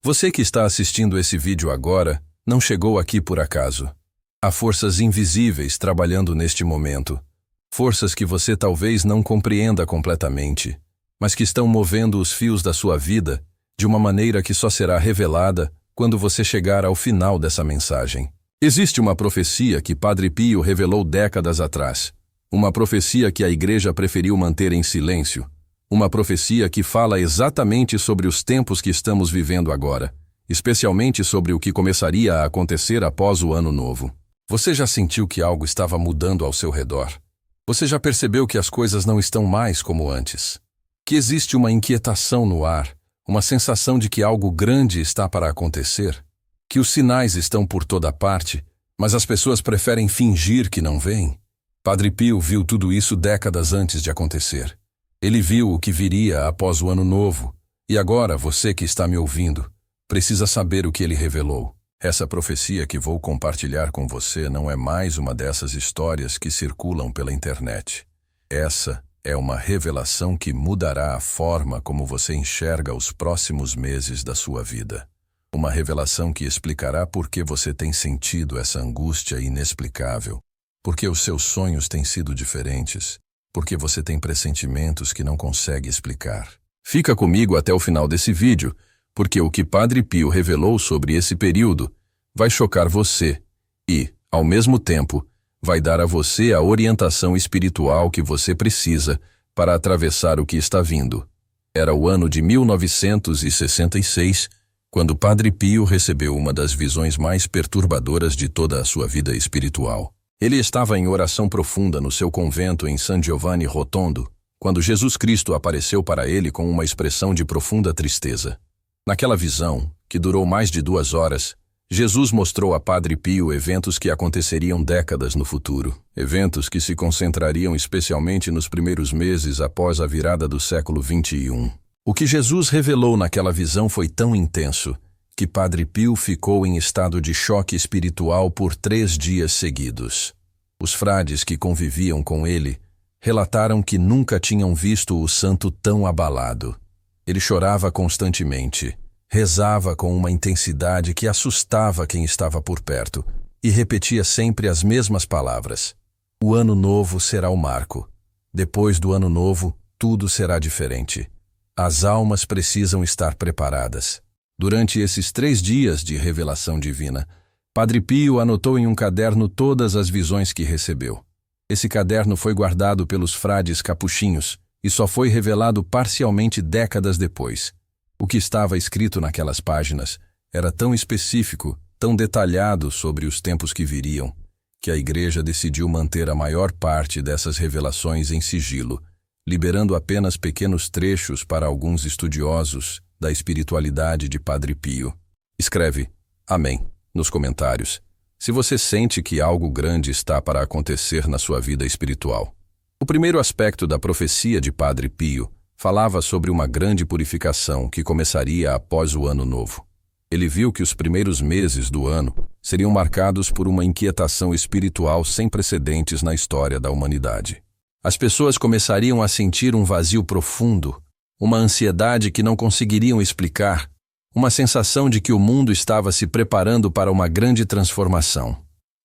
Você que está assistindo esse vídeo agora, não chegou aqui por acaso. Há forças invisíveis trabalhando neste momento. Forças que você talvez não compreenda completamente, mas que estão movendo os fios da sua vida de uma maneira que só será revelada quando você chegar ao final dessa mensagem. Existe uma profecia que Padre Pio revelou décadas atrás. Uma profecia que a Igreja preferiu manter em silêncio. Uma profecia que fala exatamente sobre os tempos que estamos vivendo agora, especialmente sobre o que começaria a acontecer após o Ano Novo. Você já sentiu que algo estava mudando ao seu redor? Você já percebeu que as coisas não estão mais como antes? Que existe uma inquietação no ar, uma sensação de que algo grande está para acontecer? Que os sinais estão por toda parte, mas as pessoas preferem fingir que não veem? Padre Pio viu tudo isso décadas antes de acontecer. Ele viu o que viria após o Ano Novo, e agora você que está me ouvindo precisa saber o que ele revelou. Essa profecia que vou compartilhar com você não é mais uma dessas histórias que circulam pela internet. Essa é uma revelação que mudará a forma como você enxerga os próximos meses da sua vida. Uma revelação que explicará por que você tem sentido essa angústia inexplicável, por que os seus sonhos têm sido diferentes, porque você tem pressentimentos que não consegue explicar. Fica comigo até o final desse vídeo, porque o que Padre Pio revelou sobre esse período vai chocar você e, ao mesmo tempo, vai dar a você a orientação espiritual que você precisa para atravessar o que está vindo. Era o ano de 1966, quando Padre Pio recebeu uma das visões mais perturbadoras de toda a sua vida espiritual. Ele estava em oração profunda no seu convento em San Giovanni Rotondo, quando Jesus Cristo apareceu para ele com uma expressão de profunda tristeza. Naquela visão, que durou mais de 2 horas, Jesus mostrou a Padre Pio eventos que aconteceriam décadas no futuro, eventos que se concentrariam especialmente nos primeiros meses após a virada do século XXI. O que Jesus revelou naquela visão foi tão intenso que Padre Pio ficou em estado de choque espiritual por 3 dias seguidos. Os frades que conviviam com ele relataram que nunca tinham visto o santo tão abalado. Ele chorava constantemente, rezava com uma intensidade que assustava quem estava por perto e repetia sempre as mesmas palavras. O Ano Novo será o marco. Depois do Ano Novo, tudo será diferente. As almas precisam estar preparadas. Durante esses 3 dias de revelação divina, Padre Pio anotou em um caderno todas as visões que recebeu. Esse caderno foi guardado pelos frades capuchinhos e só foi revelado parcialmente décadas depois. O que estava escrito naquelas páginas era tão específico, tão detalhado sobre os tempos que viriam, que a Igreja decidiu manter a maior parte dessas revelações em sigilo, liberando apenas pequenos trechos para alguns estudiosos da espiritualidade de Padre Pio. Escreve Amém nos comentários se você sente que algo grande está para acontecer na sua vida espiritual. O primeiro aspecto da profecia de Padre Pio falava sobre uma grande purificação que começaria após o Ano Novo. Ele viu que os primeiros meses do ano seriam marcados por uma inquietação espiritual sem precedentes na história da humanidade. As pessoas começariam a sentir um vazio profundo, uma ansiedade que não conseguiriam explicar, uma sensação de que o mundo estava se preparando para uma grande transformação.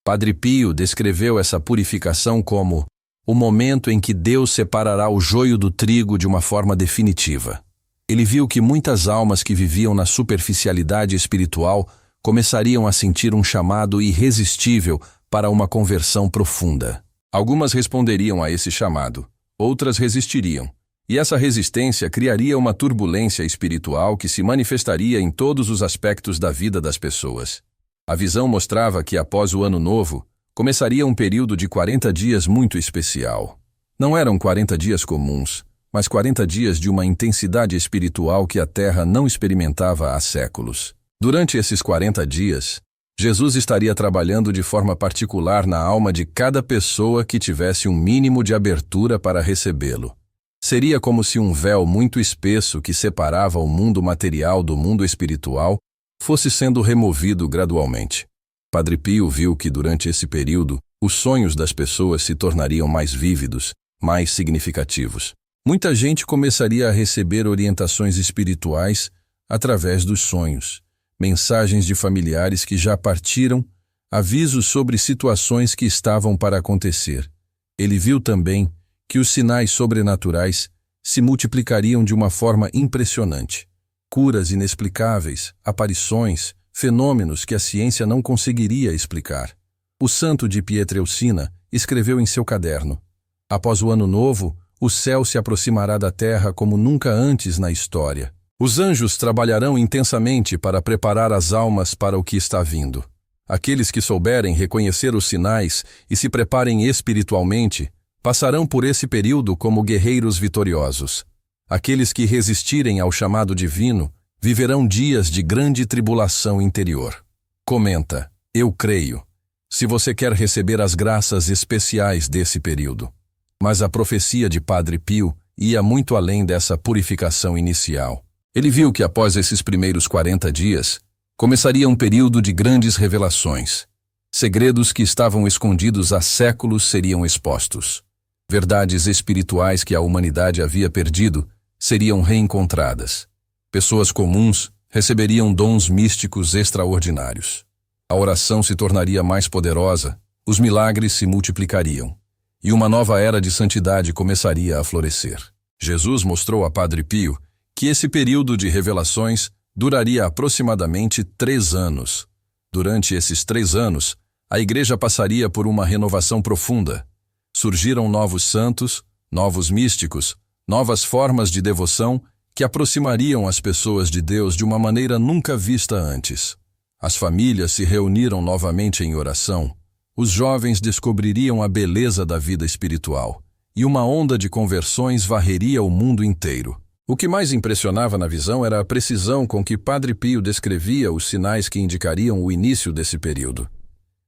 Padre Pio descreveu essa purificação como o momento em que Deus separará o joio do trigo de uma forma definitiva. Ele viu que muitas almas que viviam na superficialidade espiritual começariam a sentir um chamado irresistível para uma conversão profunda. Algumas responderiam a esse chamado, outras resistiriam. E essa resistência criaria uma turbulência espiritual que se manifestaria em todos os aspectos da vida das pessoas. A visão mostrava que após o Ano Novo, começaria um período de 40 dias muito especial. Não eram 40 dias comuns, mas 40 dias de uma intensidade espiritual que a Terra não experimentava há séculos. Durante esses 40 dias, Jesus estaria trabalhando de forma particular na alma de cada pessoa que tivesse um mínimo de abertura para recebê-lo. Seria como se um véu muito espesso que separava o mundo material do mundo espiritual fosse sendo removido gradualmente. Padre Pio viu que durante esse período, os sonhos das pessoas se tornariam mais vívidos, mais significativos. Muita gente começaria a receber orientações espirituais através dos sonhos, mensagens de familiares que já partiram, avisos sobre situações que estavam para acontecer. Ele viu também que os sinais sobrenaturais se multiplicariam de uma forma impressionante. Curas inexplicáveis, aparições, fenômenos que a ciência não conseguiria explicar. O santo de Pietrelcina escreveu em seu caderno: após o ano novo, o céu se aproximará da terra como nunca antes na história. Os anjos trabalharão intensamente para preparar as almas para o que está vindo. Aqueles que souberem reconhecer os sinais e se preparem espiritualmente, passarão por esse período como guerreiros vitoriosos. Aqueles que resistirem ao chamado divino viverão dias de grande tribulação interior. Comenta: eu creio, se você quer receber as graças especiais desse período. Mas a profecia de Padre Pio ia muito além dessa purificação inicial. Ele viu que após esses primeiros 40 dias, começaria um período de grandes revelações. Segredos que estavam escondidos há séculos seriam expostos. Verdades espirituais que a humanidade havia perdido seriam reencontradas. Pessoas comuns receberiam dons místicos extraordinários. A oração se tornaria mais poderosa, os milagres se multiplicariam, e uma nova era de santidade começaria a florescer. Jesus mostrou a Padre Pio que esse período de revelações duraria aproximadamente 3 anos. Durante esses 3 anos, a Igreja passaria por uma renovação profunda. Surgiram novos santos, novos místicos, novas formas de devoção que aproximariam as pessoas de Deus de uma maneira nunca vista antes. As famílias se reuniram novamente em oração, os jovens descobririam a beleza da vida espiritual, e uma onda de conversões varreria o mundo inteiro. O que mais impressionava na visão era a precisão com que Padre Pio descrevia os sinais que indicariam o início desse período.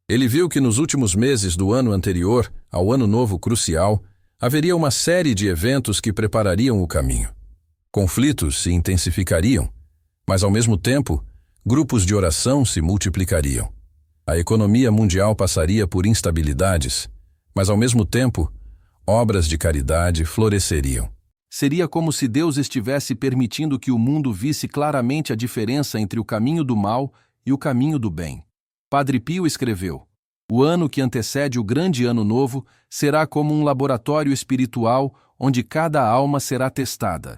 Ele viu que nos últimos meses do ano anterior ao Ano Novo Crucial, haveria uma série de eventos que preparariam o caminho. Conflitos se intensificariam, mas ao mesmo tempo, grupos de oração se multiplicariam. A economia mundial passaria por instabilidades, mas ao mesmo tempo, obras de caridade floresceriam. Seria como se Deus estivesse permitindo que o mundo visse claramente a diferença entre o caminho do mal e o caminho do bem. Padre Pio escreveu: o ano que antecede o grande ano novo será como um laboratório espiritual onde cada alma será testada.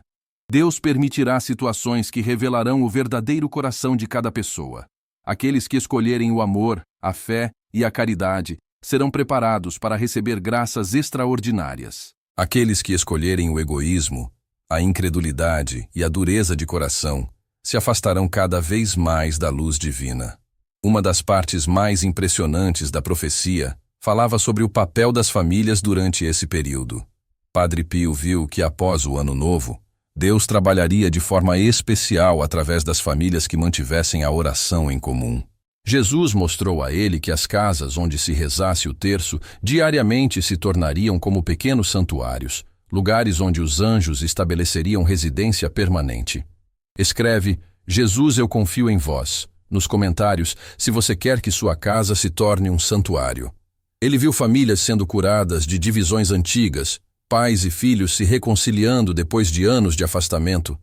Deus permitirá situações que revelarão o verdadeiro coração de cada pessoa. Aqueles que escolherem o amor, a fé e a caridade serão preparados para receber graças extraordinárias. Aqueles que escolherem o egoísmo, a incredulidade e a dureza de coração se afastarão cada vez mais da luz divina. Uma das partes mais impressionantes da profecia falava sobre o papel das famílias durante esse período. Padre Pio viu que após o Ano Novo, Deus trabalharia de forma especial através das famílias que mantivessem a oração em comum. Jesus mostrou a ele que as casas onde se rezasse o terço diariamente se tornariam como pequenos santuários, lugares onde os anjos estabeleceriam residência permanente. Escreve: Jesus, eu confio em vós, nos comentários, se você quer que sua casa se torne um santuário. Ele viu famílias sendo curadas de divisões antigas, pais e filhos se reconciliando depois de anos de afastamento,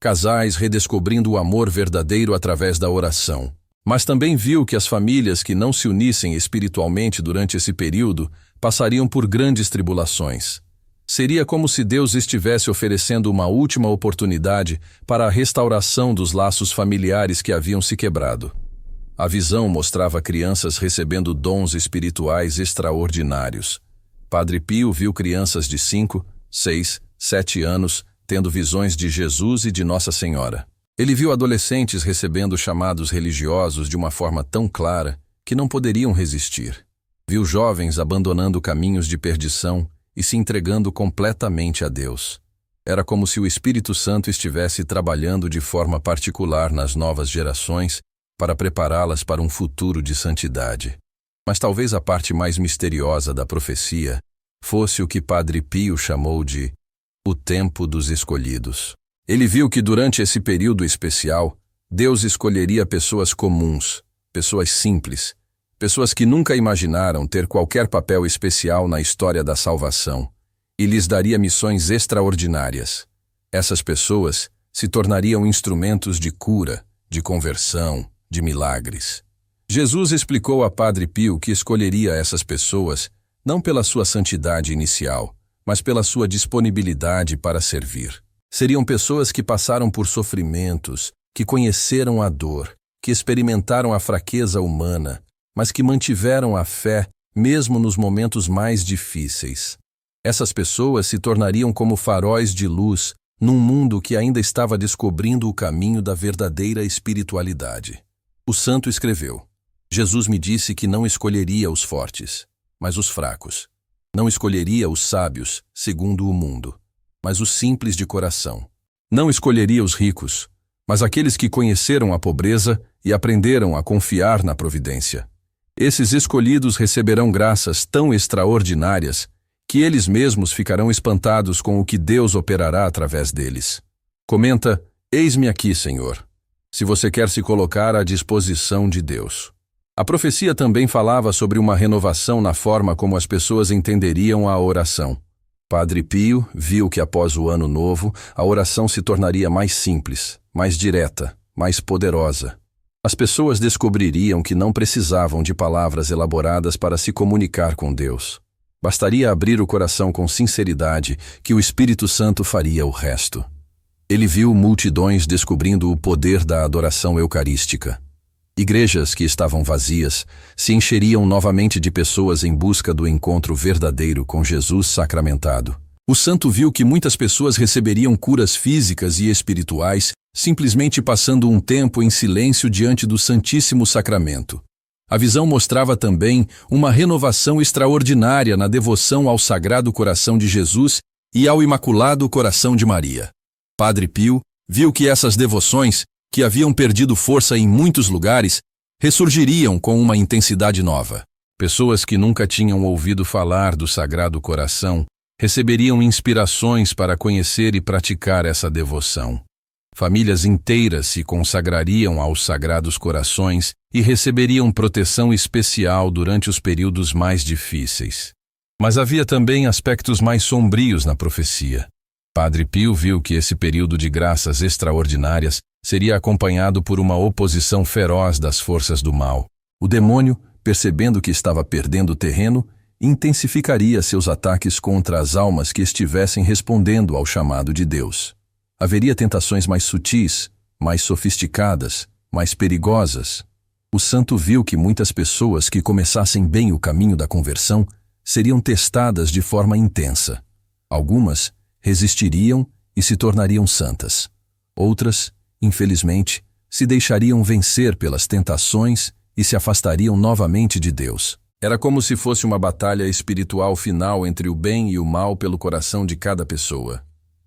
casais redescobrindo o amor verdadeiro através da oração. Mas também viu que as famílias que não se unissem espiritualmente durante esse período passariam por grandes tribulações. Seria como se Deus estivesse oferecendo uma última oportunidade para a restauração dos laços familiares que haviam se quebrado. A visão mostrava crianças recebendo dons espirituais extraordinários. Padre Pio viu crianças de 5, 6, 7 anos tendo visões de Jesus e de Nossa Senhora. Ele viu adolescentes recebendo chamados religiosos de uma forma tão clara que não poderiam resistir. Viu jovens abandonando caminhos de perdição e se entregando completamente a Deus. Era como se o Espírito Santo estivesse trabalhando de forma particular nas novas gerações para prepará-las para um futuro de santidade. Mas talvez a parte mais misteriosa da profecia fosse o que Padre Pio chamou de o tempo dos escolhidos. Ele viu que durante esse período especial, Deus escolheria pessoas comuns, pessoas simples, pessoas que nunca imaginaram ter qualquer papel especial na história da salvação, e lhes daria missões extraordinárias. Essas pessoas se tornariam instrumentos de cura, de conversão, de milagres. Jesus explicou a Padre Pio que escolheria essas pessoas não pela sua santidade inicial, mas pela sua disponibilidade para servir. Seriam pessoas que passaram por sofrimentos, que conheceram a dor, que experimentaram a fraqueza humana, mas que mantiveram a fé mesmo nos momentos mais difíceis. Essas pessoas se tornariam como faróis de luz num mundo que ainda estava descobrindo o caminho da verdadeira espiritualidade. O santo escreveu: Jesus me disse que não escolheria os fortes, mas os fracos. Não escolheria os sábios, segundo o mundo, mas os simples de coração. Não escolheria os ricos, mas aqueles que conheceram a pobreza e aprenderam a confiar na providência. Esses escolhidos receberão graças tão extraordinárias que eles mesmos ficarão espantados com o que Deus operará através deles. Comenta: eis-me aqui, Senhor, se você quer se colocar à disposição de Deus. A profecia também falava sobre uma renovação na forma como as pessoas entenderiam a oração. Padre Pio viu que após o Ano Novo, a oração se tornaria mais simples, mais direta, mais poderosa. As pessoas descobririam que não precisavam de palavras elaboradas para se comunicar com Deus. Bastaria abrir o coração com sinceridade que o Espírito Santo faria o resto. Ele viu multidões descobrindo o poder da adoração eucarística. Igrejas que estavam vazias se encheriam novamente de pessoas em busca do encontro verdadeiro com Jesus sacramentado. O santo viu que muitas pessoas receberiam curas físicas e espirituais simplesmente passando um tempo em silêncio diante do Santíssimo Sacramento. A visão mostrava também uma renovação extraordinária na devoção ao Sagrado Coração de Jesus e ao Imaculado Coração de Maria. Padre Pio viu que essas devoções, que haviam perdido força em muitos lugares, ressurgiriam com uma intensidade nova. Pessoas que nunca tinham ouvido falar do Sagrado Coração receberiam inspirações para conhecer e praticar essa devoção. Famílias inteiras se consagrariam aos Sagrados Corações e receberiam proteção especial durante os períodos mais difíceis. Mas havia também aspectos mais sombrios na profecia. Padre Pio viu que esse período de graças extraordinárias seria acompanhado por uma oposição feroz das forças do mal. O demônio, percebendo que estava perdendo terreno, intensificaria seus ataques contra as almas que estivessem respondendo ao chamado de Deus. Haveria tentações mais sutis, mais sofisticadas, mais perigosas. O santo viu que muitas pessoas que começassem bem o caminho da conversão seriam testadas de forma intensa. Algumas resistiriam e se tornariam santas. Outras, infelizmente, se deixariam vencer pelas tentações e se afastariam novamente de Deus. Era como se fosse uma batalha espiritual final entre o bem e o mal pelo coração de cada pessoa.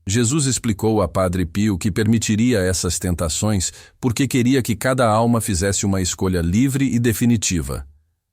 Jesus explicou a Padre Pio que permitiria essas tentações porque queria que cada alma fizesse uma escolha livre e definitiva.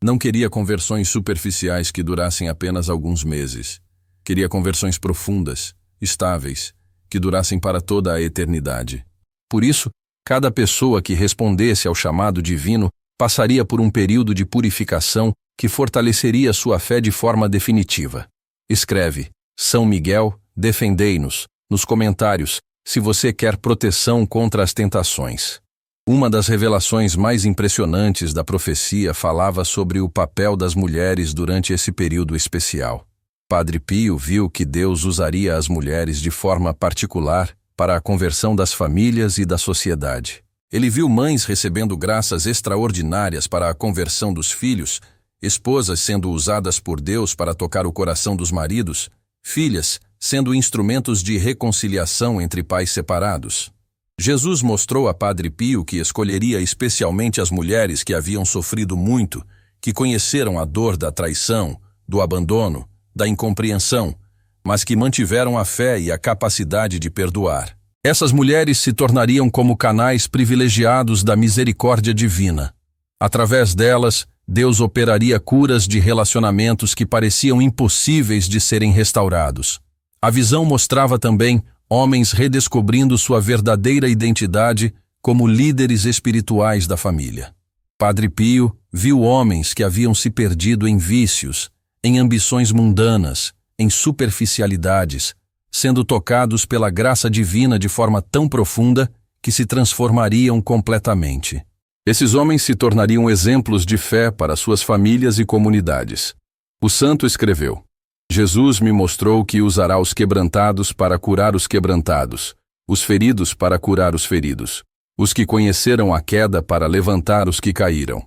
Não queria conversões superficiais que durassem apenas alguns meses. Queria conversões profundas, estáveis, que durassem para toda a eternidade. Por isso, cada pessoa que respondesse ao chamado divino passaria por um período de purificação que fortaleceria sua fé de forma definitiva. Escreve: São Miguel, defendei-nos, nos comentários, se você quer proteção contra as tentações. Uma das revelações mais impressionantes da profecia falava sobre o papel das mulheres durante esse período especial. Padre Pio viu que Deus usaria as mulheres de forma particular para a conversão das famílias e da sociedade. Ele viu mães recebendo graças extraordinárias para a conversão dos filhos, esposas sendo usadas por Deus para tocar o coração dos maridos, filhas sendo instrumentos de reconciliação entre pais separados. Jesus mostrou a Padre Pio que escolheria especialmente as mulheres que haviam sofrido muito, que conheceram a dor da traição, do abandono, da incompreensão, mas que mantiveram a fé e a capacidade de perdoar. Essas mulheres se tornariam como canais privilegiados da misericórdia divina. Através delas, Deus operaria curas de relacionamentos que pareciam impossíveis de serem restaurados. A visão mostrava também homens redescobrindo sua verdadeira identidade como líderes espirituais da família. Padre Pio viu homens que haviam se perdido em vícios, em ambições mundanas, em superficialidades, sendo tocados pela graça divina de forma tão profunda que se transformariam completamente. Esses homens se tornariam exemplos de fé para suas famílias e comunidades. O santo escreveu: Jesus me mostrou que usará os quebrantados para curar os quebrantados, os feridos para curar os feridos, os que conheceram a queda para levantar os que caíram.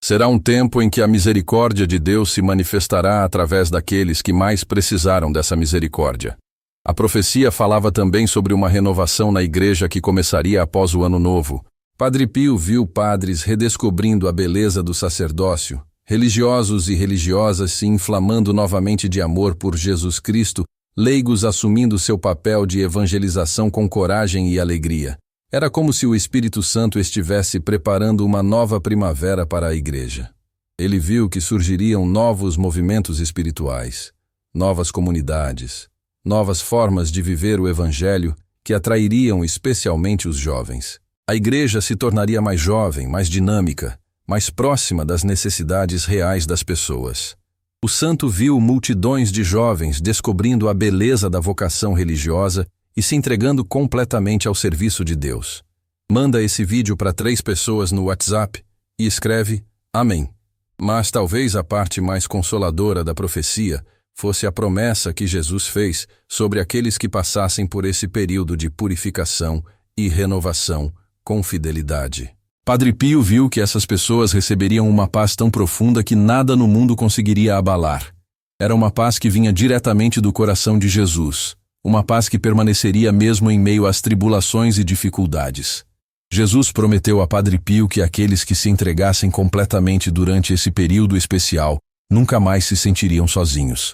Será um tempo em que a misericórdia de Deus se manifestará através daqueles que mais precisaram dessa misericórdia. A profecia falava também sobre uma renovação na igreja que começaria após o Ano Novo. Padre Pio viu padres redescobrindo a beleza do sacerdócio, religiosos e religiosas se inflamando novamente de amor por Jesus Cristo, leigos assumindo seu papel de evangelização com coragem e alegria. Era como se o Espírito Santo estivesse preparando uma nova primavera para a igreja. Ele viu que surgiriam novos movimentos espirituais, novas comunidades, novas formas de viver o Evangelho que atrairiam especialmente os jovens. A igreja se tornaria mais jovem, mais dinâmica, mais próxima das necessidades reais das pessoas. O santo viu multidões de jovens descobrindo a beleza da vocação religiosa e se entregando completamente ao serviço de Deus. Manda esse vídeo para 3 pessoas no WhatsApp e escreve Amém. Mas talvez a parte mais consoladora da profecia fosse a promessa que Jesus fez sobre aqueles que passassem por esse período de purificação e renovação com fidelidade. Padre Pio viu que essas pessoas receberiam uma paz tão profunda que nada no mundo conseguiria abalar. Era uma paz que vinha diretamente do coração de Jesus, uma paz que permaneceria mesmo em meio às tribulações e dificuldades. Jesus prometeu a Padre Pio que aqueles que se entregassem completamente durante esse período especial nunca mais se sentiriam sozinhos.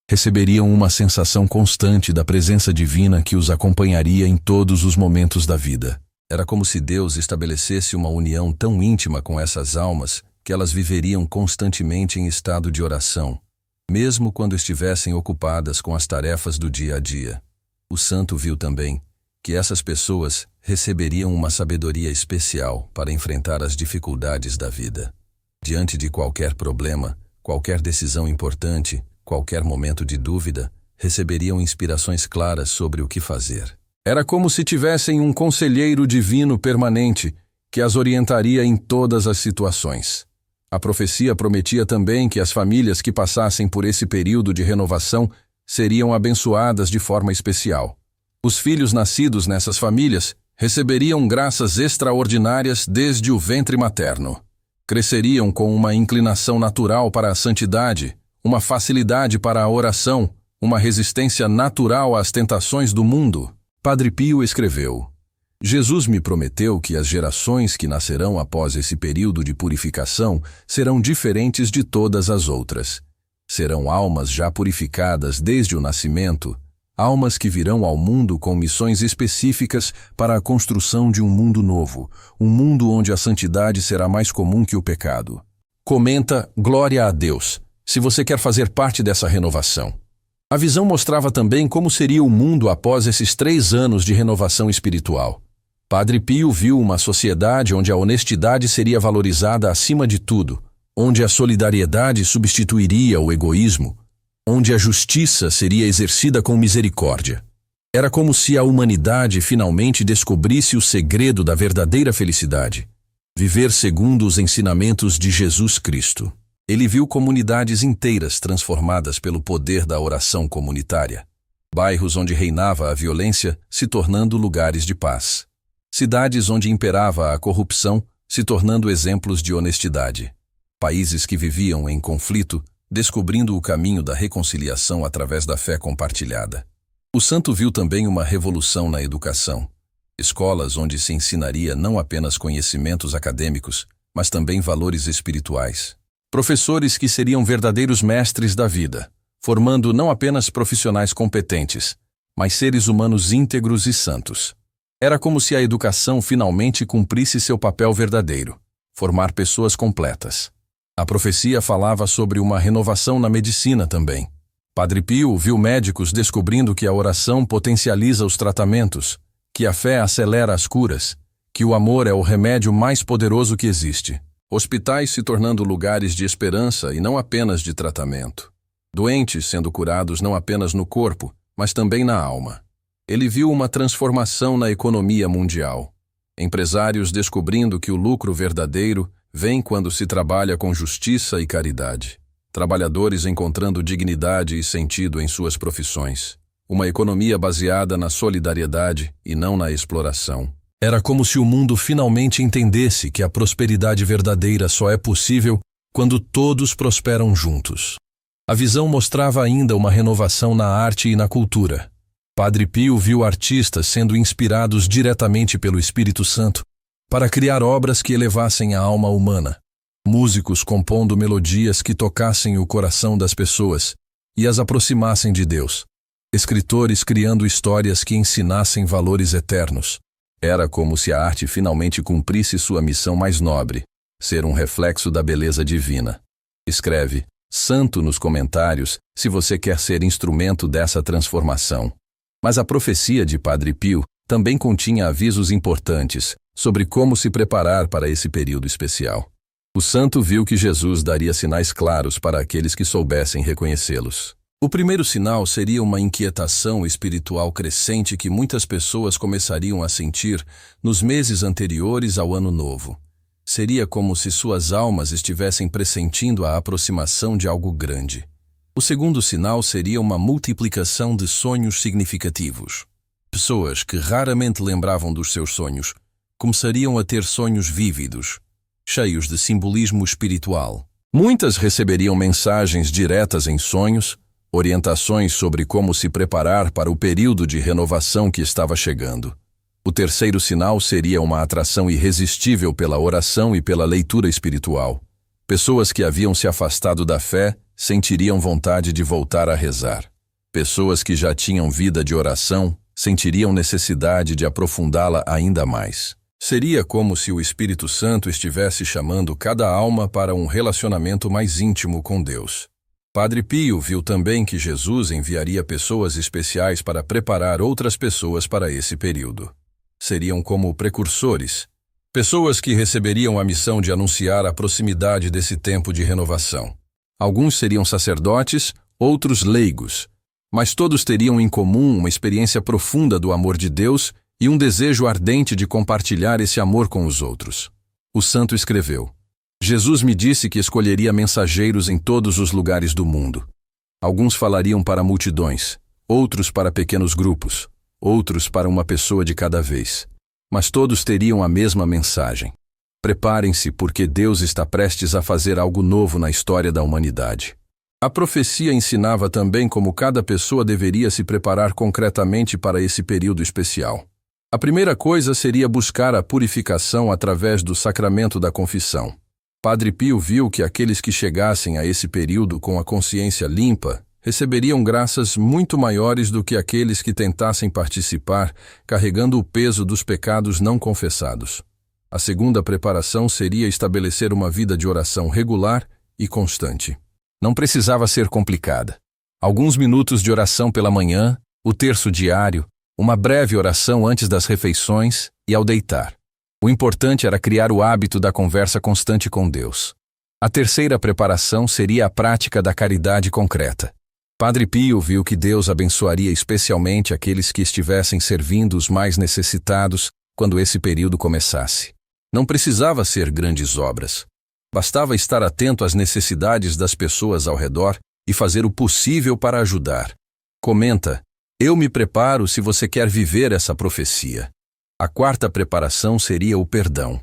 Receberiam uma sensação constante da presença divina que os acompanharia em todos os momentos da vida. Era como se Deus estabelecesse uma união tão íntima com essas almas que elas viveriam constantemente em estado de oração, mesmo quando estivessem ocupadas com as tarefas do dia a dia. O santo viu também que essas pessoas receberiam uma sabedoria especial para enfrentar as dificuldades da vida. Diante de qualquer problema, qualquer decisão importante, qualquer momento de dúvida, receberiam inspirações claras sobre o que fazer. Era como se tivessem um conselheiro divino permanente que as orientaria em todas as situações. A profecia prometia também que as famílias que passassem por esse período de renovação seriam abençoadas de forma especial. Os filhos nascidos nessas famílias receberiam graças extraordinárias desde o ventre materno. Cresceriam com uma inclinação natural para a santidade, uma facilidade para a oração, uma resistência natural às tentações do mundo. Padre Pio escreveu: Jesus me prometeu que as gerações que nascerão após esse período de purificação serão diferentes de todas as outras. Serão almas já purificadas desde o nascimento, almas que virão ao mundo com missões específicas para a construção de um mundo novo, um mundo onde a santidade será mais comum que o pecado. Comenta Glória a Deus, se você quer fazer parte dessa renovação. A visão mostrava também como seria o mundo após esses 3 anos de renovação espiritual. Padre Pio viu uma sociedade onde a honestidade seria valorizada acima de tudo, onde a solidariedade substituiria o egoísmo, onde a justiça seria exercida com misericórdia. Era como se a humanidade finalmente descobrisse o segredo da verdadeira felicidade: viver segundo os ensinamentos de Jesus Cristo. Ele viu comunidades inteiras transformadas pelo poder da oração comunitária. Bairros onde reinava a violência se tornando lugares de paz. Cidades onde imperava a corrupção se tornando exemplos de honestidade. Países que viviam em conflito descobrindo o caminho da reconciliação através da fé compartilhada. O santo viu também uma revolução na educação. Escolas onde se ensinaria não apenas conhecimentos acadêmicos, mas também valores espirituais. Professores que seriam verdadeiros mestres da vida, formando não apenas profissionais competentes, mas seres humanos íntegros e santos. Era como se a educação finalmente cumprisse seu papel verdadeiro: formar pessoas completas. A profecia falava sobre uma renovação na medicina também. Padre Pio viu médicos descobrindo que a oração potencializa os tratamentos, que a fé acelera as curas, que o amor é o remédio mais poderoso que existe. Hospitais se tornando lugares de esperança e não apenas de tratamento. Doentes sendo curados não apenas no corpo, mas também na alma. Ele viu uma transformação na economia mundial. Empresários descobrindo que o lucro verdadeiro vem quando se trabalha com justiça e caridade. Trabalhadores encontrando dignidade e sentido em suas profissões. Uma economia baseada na solidariedade e não na exploração. Era como se o mundo finalmente entendesse que a prosperidade verdadeira só é possível quando todos prosperam juntos. A visão mostrava ainda uma renovação na arte e na cultura. Padre Pio viu artistas sendo inspirados diretamente pelo Espírito Santo para criar obras que elevassem a alma humana. Músicos compondo melodias que tocassem o coração das pessoas e as aproximassem de Deus. Escritores criando histórias que ensinassem valores eternos. Era como se a arte finalmente cumprisse sua missão mais nobre, ser um reflexo da beleza divina. Escreve santo nos comentários se você quer ser instrumento dessa transformação. Mas a profecia de Padre Pio também continha avisos importantes sobre como se preparar para esse período especial. O santo viu que Jesus daria sinais claros para aqueles que soubessem reconhecê-los. O primeiro sinal seria uma inquietação espiritual crescente que muitas pessoas começariam a sentir nos meses anteriores ao Ano Novo. Seria como se suas almas estivessem pressentindo a aproximação de algo grande. O segundo sinal seria uma multiplicação de sonhos significativos. Pessoas que raramente lembravam dos seus sonhos começariam a ter sonhos vívidos, cheios de simbolismo espiritual. Muitas receberiam mensagens diretas em sonhos, orientações sobre como se preparar para o período de renovação que estava chegando. O terceiro sinal seria uma atração irresistível pela oração e pela leitura espiritual. Pessoas que haviam se afastado da fé sentiriam vontade de voltar a rezar. Pessoas que já tinham vida de oração sentiriam necessidade de aprofundá-la ainda mais. Seria como se o Espírito Santo estivesse chamando cada alma para um relacionamento mais íntimo com Deus. Padre Pio viu também que Jesus enviaria pessoas especiais para preparar outras pessoas para esse período. Seriam como precursores, pessoas que receberiam a missão de anunciar a proximidade desse tempo de renovação. Alguns seriam sacerdotes, outros leigos, mas todos teriam em comum uma experiência profunda do amor de Deus e um desejo ardente de compartilhar esse amor com os outros. O santo escreveu: Jesus me disse que escolheria mensageiros em todos os lugares do mundo. Alguns falariam para multidões, outros para pequenos grupos, outros para uma pessoa de cada vez. Mas todos teriam a mesma mensagem. Preparem-se, porque Deus está prestes a fazer algo novo na história da humanidade. A profecia ensinava também como cada pessoa deveria se preparar concretamente para esse período especial. A primeira coisa seria buscar a purificação através do sacramento da confissão. Padre Pio viu que aqueles que chegassem a esse período com a consciência limpa receberiam graças muito maiores do que aqueles que tentassem participar carregando o peso dos pecados não confessados. A segunda preparação seria estabelecer uma vida de oração regular e constante. Não precisava ser complicada. Alguns minutos de oração pela manhã, o terço diário, uma breve oração antes das refeições e ao deitar. O importante era criar o hábito da conversa constante com Deus. A terceira preparação seria a prática da caridade concreta. Padre Pio viu que Deus abençoaria especialmente aqueles que estivessem servindo os mais necessitados quando esse período começasse. Não precisava ser grandes obras. Bastava estar atento às necessidades das pessoas ao redor e fazer o possível para ajudar. Comenta: eu me preparo se você quer viver essa profecia. A quarta preparação seria o perdão.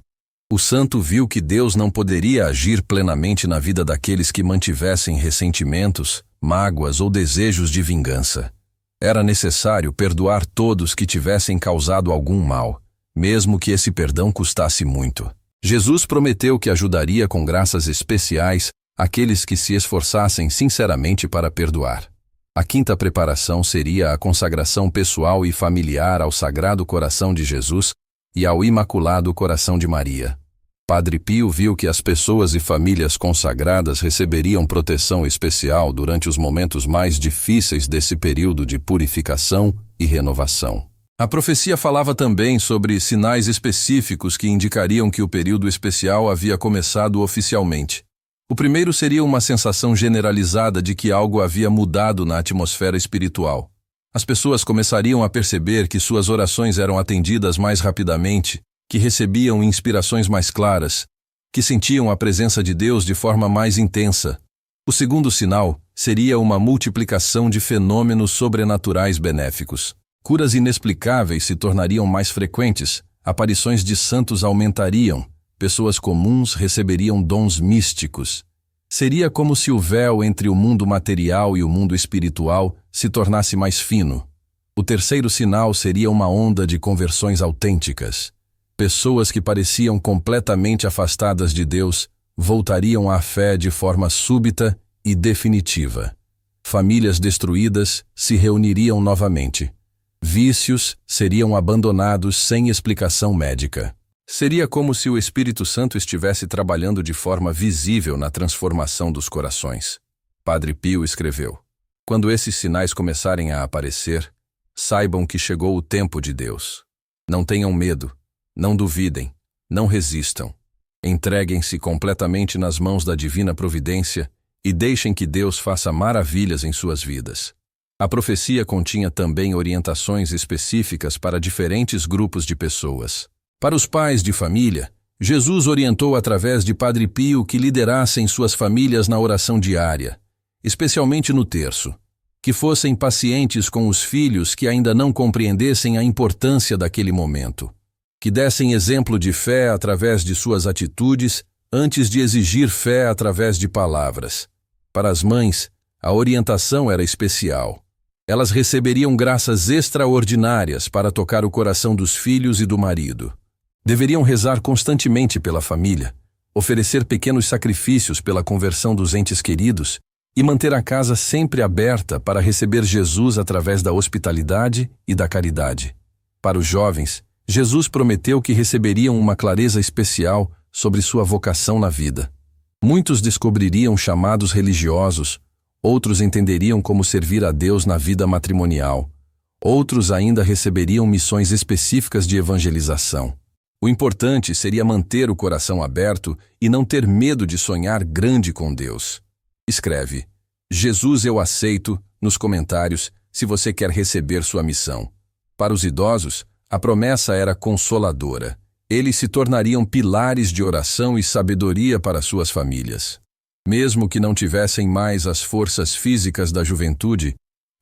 O santo viu que Deus não poderia agir plenamente na vida daqueles que mantivessem ressentimentos, mágoas ou desejos de vingança. Era necessário perdoar todos que tivessem causado algum mal, mesmo que esse perdão custasse muito. Jesus prometeu que ajudaria com graças especiais aqueles que se esforçassem sinceramente para perdoar. A quinta preparação seria a consagração pessoal e familiar ao Sagrado Coração de Jesus e ao Imaculado Coração de Maria. Padre Pio viu que as pessoas e famílias consagradas receberiam proteção especial durante os momentos mais difíceis desse período de purificação e renovação. A profecia falava também sobre sinais específicos que indicariam que o período especial havia começado oficialmente. O primeiro seria uma sensação generalizada de que algo havia mudado na atmosfera espiritual. As pessoas começariam a perceber que suas orações eram atendidas mais rapidamente que recebiam inspirações mais claras, que sentiam a presença de Deus de forma mais intensa. O segundo sinal seria uma multiplicação de fenômenos sobrenaturais benéficos. Curas inexplicáveis se tornariam mais frequentes, aparições de santos aumentariam, pessoas comuns receberiam dons místicos. Seria como se o véu entre o mundo material e o mundo espiritual se tornasse mais fino. O terceiro sinal seria uma onda de conversões autênticas. Pessoas que pareciam completamente afastadas de Deus voltariam à fé de forma súbita e definitiva. Famílias destruídas se reuniriam novamente. Vícios seriam abandonados sem explicação médica. Seria como se o Espírito Santo estivesse trabalhando de forma visível na transformação dos corações. Padre Pio escreveu: quando esses sinais começarem a aparecer, saibam que chegou o tempo de Deus. Não tenham medo, não duvidem, não resistam. Entreguem-se completamente nas mãos da divina providência e deixem que Deus faça maravilhas em suas vidas. A profecia continha também orientações específicas para diferentes grupos de pessoas. Para os pais de família, Jesus orientou através de Padre Pio que liderassem suas famílias na oração diária, especialmente no terço, que fossem pacientes com os filhos que ainda não compreendessem a importância daquele momento, que dessem exemplo de fé através de suas atitudes antes de exigir fé através de palavras. Para as mães, a orientação era especial. Elas receberiam graças extraordinárias para tocar o coração dos filhos e do marido. Deveriam rezar constantemente pela família, oferecer pequenos sacrifícios pela conversão dos entes queridos e manter a casa sempre aberta para receber Jesus através da hospitalidade e da caridade. Para os jovens, Jesus prometeu que receberiam uma clareza especial sobre sua vocação na vida. Muitos descobririam chamados religiosos, outros entenderiam como servir a Deus na vida matrimonial, outros ainda receberiam missões específicas de evangelização. O importante seria manter o coração aberto e não ter medo de sonhar grande com Deus. Escreve: Jesus eu aceito, nos comentários, se você quer receber sua missão. Para os idosos, a promessa era consoladora. Eles se tornariam pilares de oração e sabedoria para suas famílias. Mesmo que não tivessem mais as forças físicas da juventude,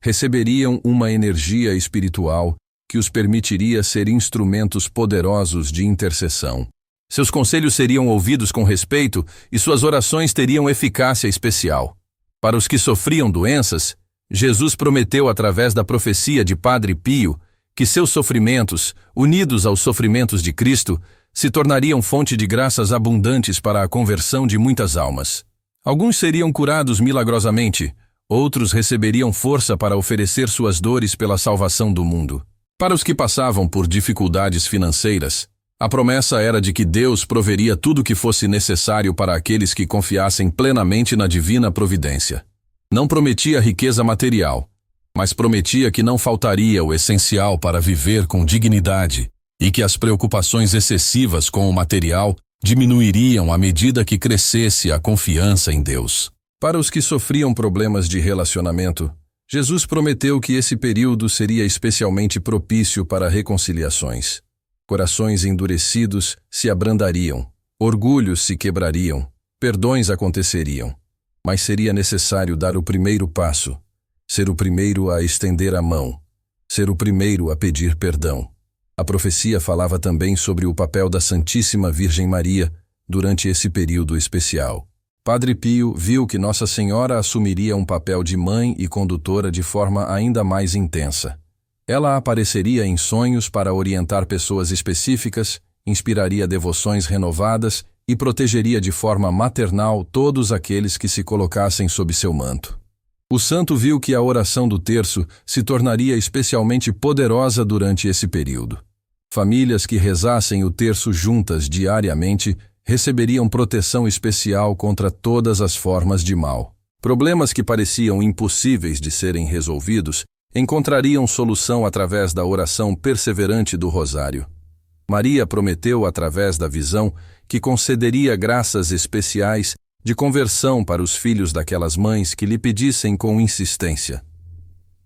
receberiam uma energia espiritual que os permitiria ser instrumentos poderosos de intercessão. Seus conselhos seriam ouvidos com respeito e suas orações teriam eficácia especial. Para os que sofriam doenças, Jesus prometeu através da profecia de Padre Pio que seus sofrimentos, unidos aos sofrimentos de Cristo, se tornariam fonte de graças abundantes para a conversão de muitas almas. Alguns seriam curados milagrosamente, outros receberiam força para oferecer suas dores pela salvação do mundo. Para os que passavam por dificuldades financeiras, a promessa era de que Deus proveria tudo o que fosse necessário para aqueles que confiassem plenamente na divina providência. Não prometia riqueza material, mas prometia que não faltaria o essencial para viver com dignidade e que as preocupações excessivas com o material diminuiriam à medida que crescesse a confiança em Deus. Para os que sofriam problemas de relacionamento, Jesus prometeu que esse período seria especialmente propício para reconciliações. Corações endurecidos se abrandariam, orgulhos se quebrariam, perdões aconteceriam. Mas seria necessário dar o primeiro passo, ser o primeiro a estender a mão, ser o primeiro a pedir perdão. A profecia falava também sobre o papel da Santíssima Virgem Maria durante esse período especial. Padre Pio viu que Nossa Senhora assumiria um papel de mãe e condutora de forma ainda mais intensa. Ela apareceria em sonhos para orientar pessoas específicas, inspiraria devoções renovadas e protegeria de forma maternal todos aqueles que se colocassem sob seu manto. O santo viu que a oração do terço se tornaria especialmente poderosa durante esse período. Famílias que rezassem o terço juntas diariamente receberiam proteção especial contra todas as formas de mal. Problemas que pareciam impossíveis de serem resolvidos encontrariam solução através da oração perseverante do rosário. Maria prometeu, através da visão, que concederia graças especiais de conversão para os filhos daquelas mães que lhe pedissem com insistência.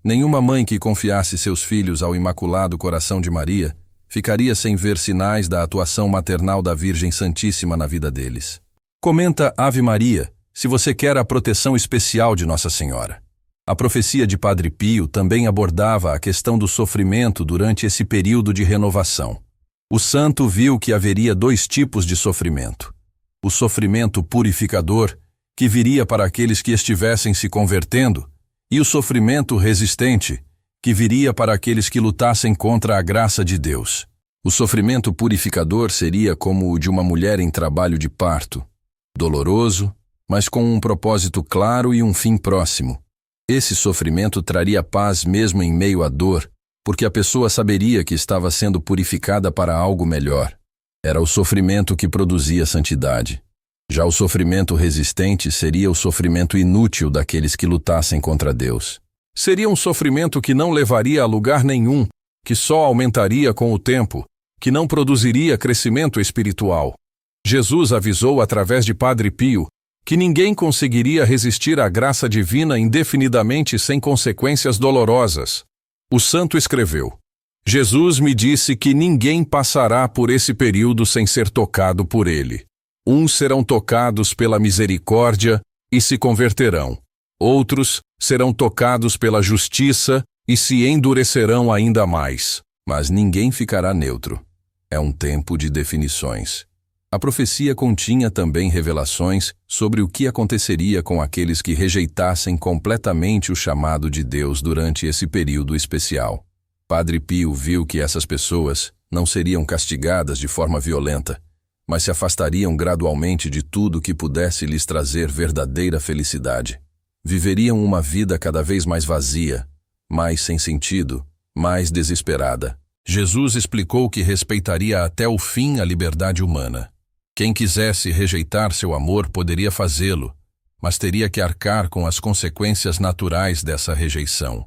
Nenhuma mãe que confiasse seus filhos ao Imaculado Coração de Maria ficaria sem ver sinais da atuação maternal da Virgem Santíssima na vida deles. Comenta Ave Maria, se você quer a proteção especial de Nossa Senhora. A profecia de Padre Pio também abordava a questão do sofrimento durante esse período de renovação. O santo viu que haveria 2 tipos de sofrimento. O sofrimento purificador, que viria para aqueles que estivessem se convertendo, e o sofrimento resistente, que viria para aqueles que lutassem contra a graça de Deus. O sofrimento purificador seria como o de uma mulher em trabalho de parto, doloroso, mas com um propósito claro e um fim próximo. Esse sofrimento traria paz mesmo em meio à dor, porque a pessoa saberia que estava sendo purificada para algo melhor. Era o sofrimento que produzia santidade. Já o sofrimento resistente seria o sofrimento inútil daqueles que lutassem contra Deus. Seria um sofrimento que não levaria a lugar nenhum, que só aumentaria com o tempo, que não produziria crescimento espiritual. Jesus avisou através de Padre Pio que ninguém conseguiria resistir à graça divina indefinidamente sem consequências dolorosas. O santo escreveu: Jesus me disse que ninguém passará por esse período sem ser tocado por ele. Uns serão tocados pela misericórdia e se converterão. Outros serão tocados pela justiça e se endurecerão ainda mais. Mas ninguém ficará neutro. É um tempo de definições. A profecia continha também revelações sobre o que aconteceria com aqueles que rejeitassem completamente o chamado de Deus durante esse período especial. Padre Pio viu que essas pessoas não seriam castigadas de forma violenta, mas se afastariam gradualmente de tudo que pudesse lhes trazer verdadeira felicidade. Viveriam uma vida cada vez mais vazia, mais sem sentido, mais desesperada. Jesus explicou que respeitaria até o fim a liberdade humana. Quem quisesse rejeitar seu amor poderia fazê-lo, mas teria que arcar com as consequências naturais dessa rejeição.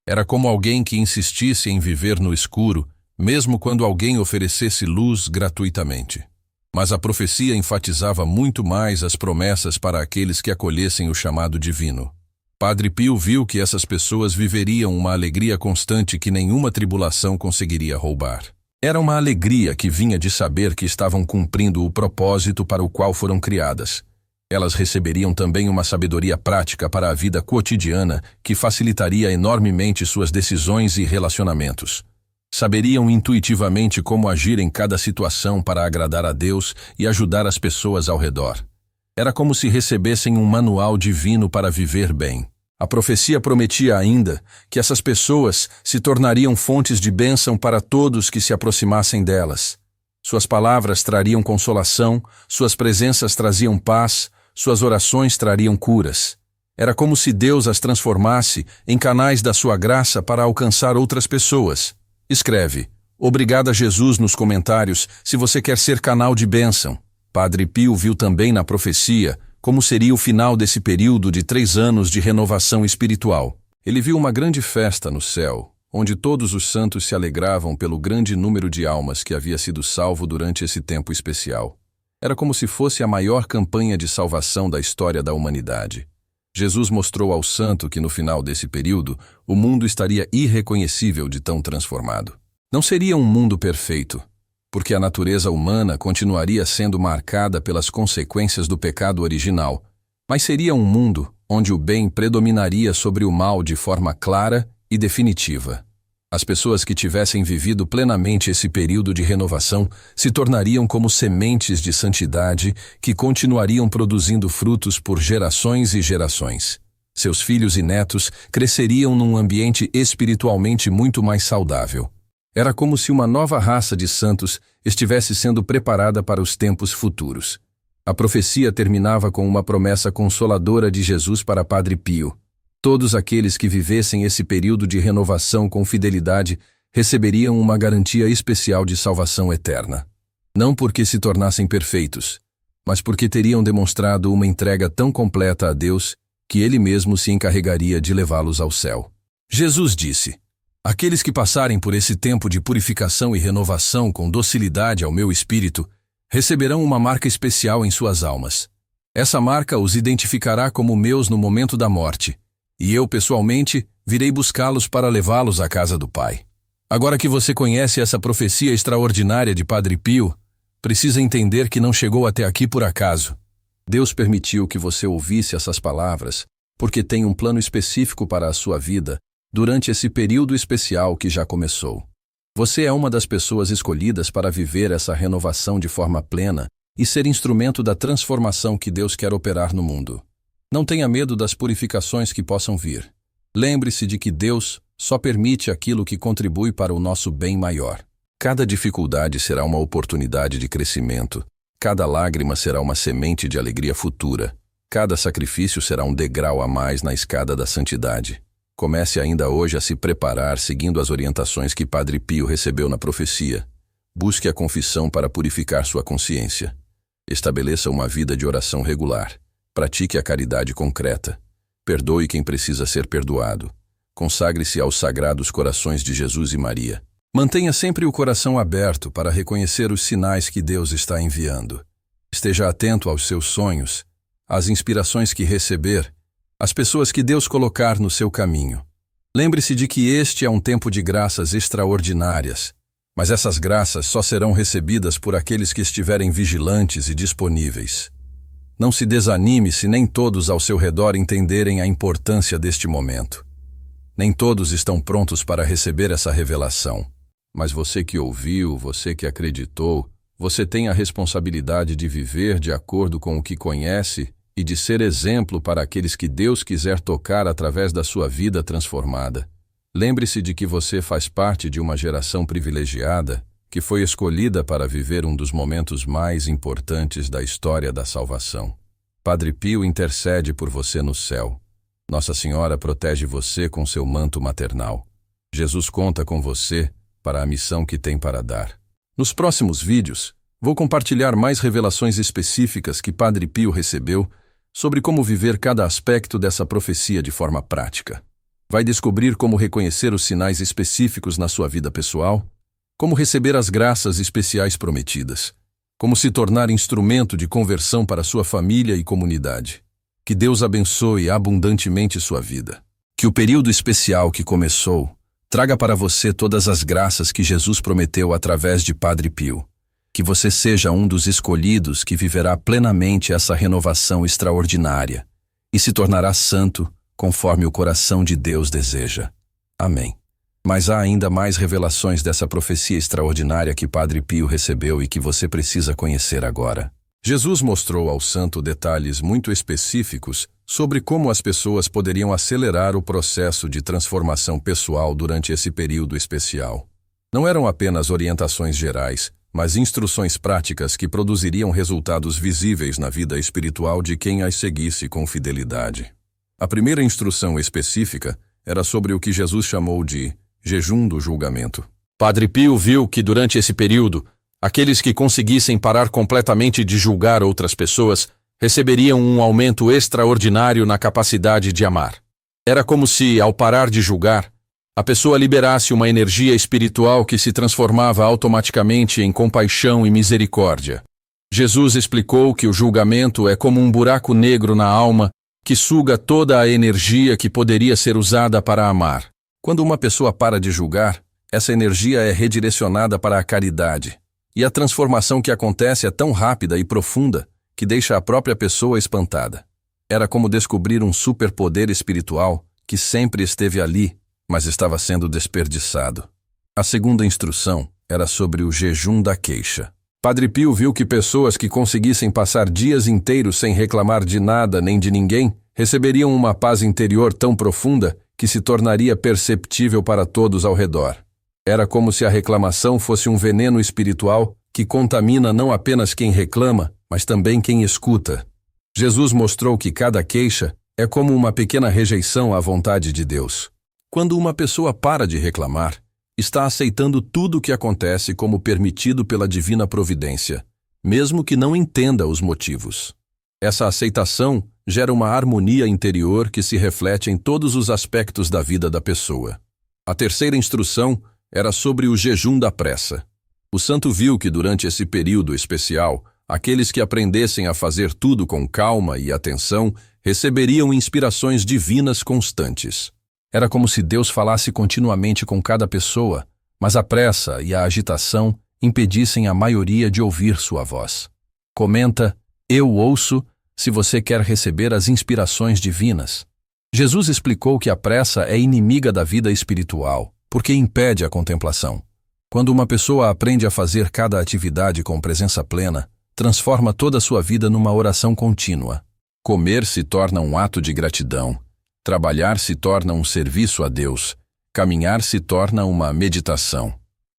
Era como alguém que insistisse em viver no escuro, mesmo quando alguém oferecesse luz gratuitamente. Mas a profecia enfatizava muito mais as promessas para aqueles que acolhessem o chamado divino. Padre Pio viu que essas pessoas viveriam uma alegria constante que nenhuma tribulação conseguiria roubar. Era uma alegria que vinha de saber que estavam cumprindo o propósito para o qual foram criadas. Elas receberiam também uma sabedoria prática para a vida cotidiana que facilitaria enormemente suas decisões e relacionamentos. Saberiam intuitivamente como agir em cada situação para agradar a Deus e ajudar as pessoas ao redor. Era como se recebessem um manual divino para viver bem. A profecia prometia ainda que essas pessoas se tornariam fontes de bênção para todos que se aproximassem delas. Suas palavras trariam consolação, suas presenças traziam paz, suas orações trariam curas. Era como se Deus as transformasse em canais da sua graça para alcançar outras pessoas. Escreve: Obrigada Jesus nos comentários se você quer ser canal de bênção. Padre Pio viu também na profecia como seria o final desse período de 3 anos de renovação espiritual. Ele viu uma grande festa no céu, onde todos os santos se alegravam pelo grande número de almas que havia sido salvo durante esse tempo especial. Era como se fosse a maior campanha de salvação da história da humanidade. Jesus mostrou ao santo que no final desse período, o mundo estaria irreconhecível de tão transformado. Não seria um mundo perfeito, porque a natureza humana continuaria sendo marcada pelas consequências do pecado original, mas seria um mundo onde o bem predominaria sobre o mal de forma clara e definitiva. As pessoas que tivessem vivido plenamente esse período de renovação se tornariam como sementes de santidade que continuariam produzindo frutos por gerações e gerações. Seus filhos e netos cresceriam num ambiente espiritualmente muito mais saudável. Era como se uma nova raça de santos estivesse sendo preparada para os tempos futuros. A profecia terminava com uma promessa consoladora de Jesus para Padre Pio. Todos aqueles que vivessem esse período de renovação com fidelidade receberiam uma garantia especial de salvação eterna. Não porque se tornassem perfeitos, mas porque teriam demonstrado uma entrega tão completa a Deus que Ele mesmo se encarregaria de levá-los ao céu. Jesus disse: Aqueles que passarem por esse tempo de purificação e renovação com docilidade ao meu espírito, receberão uma marca especial em suas almas. Essa marca os identificará como meus no momento da morte, e eu, pessoalmente, virei buscá-los para levá-los à casa do Pai. Agora que você conhece essa profecia extraordinária de Padre Pio, precisa entender que não chegou até aqui por acaso. Deus permitiu que você ouvisse essas palavras, porque tem um plano específico para a sua vida durante esse período especial que já começou. Você é uma das pessoas escolhidas para viver essa renovação de forma plena e ser instrumento da transformação que Deus quer operar no mundo. Não tenha medo das purificações que possam vir. Lembre-se de que Deus só permite aquilo que contribui para o nosso bem maior. Cada dificuldade será uma oportunidade de crescimento. Cada lágrima será uma semente de alegria futura. Cada sacrifício será um degrau a mais na escada da santidade. Comece ainda hoje a se preparar seguindo as orientações que Padre Pio recebeu na profecia. Busque a confissão para purificar sua consciência. Estabeleça uma vida de oração regular. Pratique a caridade concreta. Perdoe quem precisa ser perdoado. Consagre-se aos sagrados corações de Jesus e Maria. Mantenha sempre o coração aberto para reconhecer os sinais que Deus está enviando. Esteja atento aos seus sonhos, às inspirações que receber, às pessoas que Deus colocar no seu caminho. Lembre-se de que este é um tempo de graças extraordinárias, mas essas graças só serão recebidas por aqueles que estiverem vigilantes e disponíveis. Não se desanime se nem todos ao seu redor entenderem a importância deste momento. Nem todos estão prontos para receber essa revelação. Mas você que ouviu, você que acreditou, você tem a responsabilidade de viver de acordo com o que conhece e de ser exemplo para aqueles que Deus quiser tocar através da sua vida transformada. Lembre-se de que você faz parte de uma geração privilegiada que foi escolhida para viver um dos momentos mais importantes da história da salvação. Padre Pio intercede por você no céu. Nossa Senhora protege você com seu manto maternal. Jesus conta com você para a missão que tem para dar. Nos próximos vídeos, vou compartilhar mais revelações específicas que Padre Pio recebeu sobre como viver cada aspecto dessa profecia de forma prática. Vai descobrir como reconhecer os sinais específicos na sua vida pessoal, como receber as graças especiais prometidas, como se tornar instrumento de conversão para sua família e comunidade. Que Deus abençoe abundantemente sua vida. Que o período especial que começou traga para você todas as graças que Jesus prometeu através de Padre Pio. Que você seja um dos escolhidos que viverá plenamente essa renovação extraordinária e se tornará santo conforme o coração de Deus deseja. Amém. Mas há ainda mais revelações dessa profecia extraordinária que Padre Pio recebeu e que você precisa conhecer agora. Jesus mostrou ao santo detalhes muito específicos sobre como as pessoas poderiam acelerar o processo de transformação pessoal durante esse período especial. Não eram apenas orientações gerais, mas instruções práticas que produziriam resultados visíveis na vida espiritual de quem as seguisse com fidelidade. A primeira instrução específica era sobre o que Jesus chamou de jejum do julgamento. Padre Pio viu que durante esse período, aqueles que conseguissem parar completamente de julgar outras pessoas receberiam um aumento extraordinário na capacidade de amar. Era como se, ao parar de julgar, a pessoa liberasse uma energia espiritual que se transformava automaticamente em compaixão e misericórdia. Jesus explicou que o julgamento é como um buraco negro na alma que suga toda a energia que poderia ser usada para amar. Quando uma pessoa para de julgar, essa energia é redirecionada para a caridade. E a transformação que acontece é tão rápida e profunda que deixa a própria pessoa espantada. Era como descobrir um superpoder espiritual que sempre esteve ali, mas estava sendo desperdiçado. A segunda instrução era sobre o jejum da queixa. Padre Pio viu que pessoas que conseguissem passar dias inteiros sem reclamar de nada nem de ninguém receberiam uma paz interior tão profunda que se tornaria perceptível para todos ao redor. Era como se a reclamação fosse um veneno espiritual que contamina não apenas quem reclama, mas também quem escuta. Jesus mostrou que cada queixa é como uma pequena rejeição à vontade de Deus. Quando uma pessoa para de reclamar, está aceitando tudo o que acontece como permitido pela divina providência, mesmo que não entenda os motivos. Essa aceitação gera uma harmonia interior que se reflete em todos os aspectos da vida da pessoa. A terceira instrução era sobre o jejum da pressa. O santo viu que durante esse período especial, aqueles que aprendessem a fazer tudo com calma e atenção receberiam inspirações divinas constantes. Era como se Deus falasse continuamente com cada pessoa, mas a pressa e a agitação impedissem a maioria de ouvir sua voz. Comenta: eu ouço, se você quer receber as inspirações divinas. Jesus explicou que a pressa é inimiga da vida espiritual, porque impede a contemplação. Quando uma pessoa aprende a fazer cada atividade com presença plena, transforma toda a sua vida numa oração contínua. Comer se torna um ato de gratidão, trabalhar se torna um serviço a Deus, caminhar se torna uma meditação.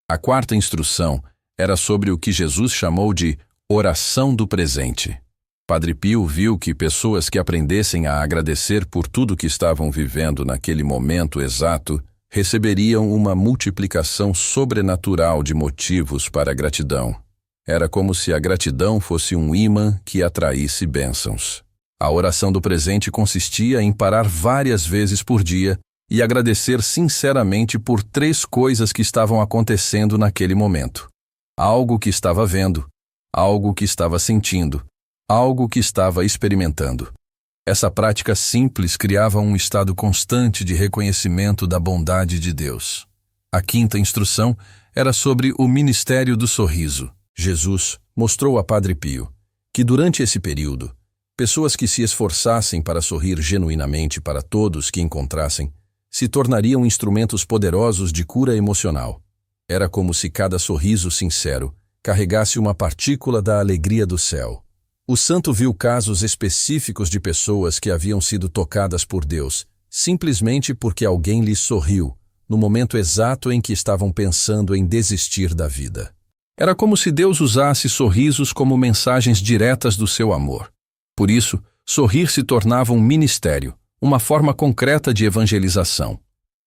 A quarta instrução era sobre o que Jesus chamou de oração do presente. Padre Pio viu que pessoas que aprendessem a agradecer por tudo que estavam vivendo naquele momento exato receberiam uma multiplicação sobrenatural de motivos para a gratidão. Era como se a gratidão fosse um ímã que atraísse bênçãos. A oração do presente consistia em parar várias vezes por dia e agradecer sinceramente por 3 coisas que estavam acontecendo naquele momento. Algo que estava vendo, algo que estava sentindo, algo que estava experimentando. Essa prática simples criava um estado constante de reconhecimento da bondade de Deus. A quinta instrução era sobre o ministério do sorriso. Jesus mostrou a Padre Pio que durante esse período, pessoas que se esforçassem para sorrir genuinamente para todos que encontrassem, se tornariam instrumentos poderosos de cura emocional. Era como se cada sorriso sincero carregasse uma partícula da alegria do céu. O santo viu casos específicos de pessoas que haviam sido tocadas por Deus, simplesmente porque alguém lhes sorriu, no momento exato em que estavam pensando em desistir da vida. Era como se Deus usasse sorrisos como mensagens diretas do seu amor. Por isso, sorrir se tornava um ministério, uma forma concreta de evangelização.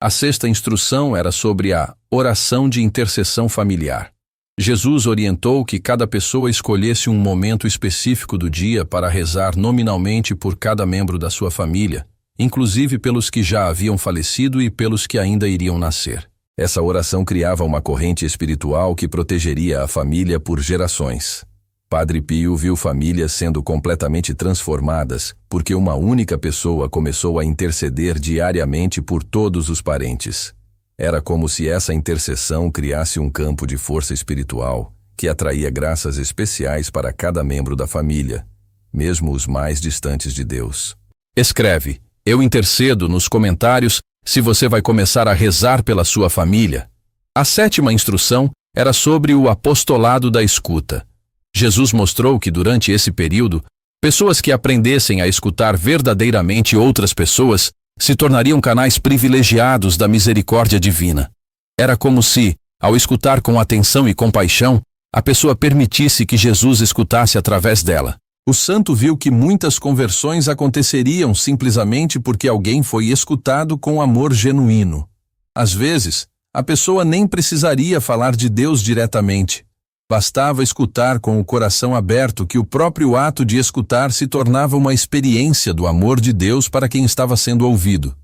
A sexta instrução era sobre a oração de intercessão familiar. Jesus orientou que cada pessoa escolhesse um momento específico do dia para rezar nominalmente por cada membro da sua família, inclusive pelos que já haviam falecido e pelos que ainda iriam nascer. Essa oração criava uma corrente espiritual que protegeria a família por gerações. Padre Pio viu famílias sendo completamente transformadas porque uma única pessoa começou a interceder diariamente por todos os parentes. Era como se essa intercessão criasse um campo de força espiritual que atraía graças especiais para cada membro da família, mesmo os mais distantes de Deus. Escreve: eu intercedo nos comentários se você vai começar a rezar pela sua família. A sétima instrução era sobre o apostolado da escuta. Jesus mostrou que durante esse período, pessoas que aprendessem a escutar verdadeiramente outras pessoas se tornariam canais privilegiados da misericórdia divina. Era como se, ao escutar com atenção e compaixão, a pessoa permitisse que Jesus escutasse através dela. O santo viu que muitas conversões aconteceriam simplesmente porque alguém foi escutado com amor genuíno. Às vezes, a pessoa nem precisaria falar de Deus diretamente. Bastava escutar com o coração aberto que o próprio ato de escutar se tornava uma experiência do amor de Deus para quem estava sendo ouvido.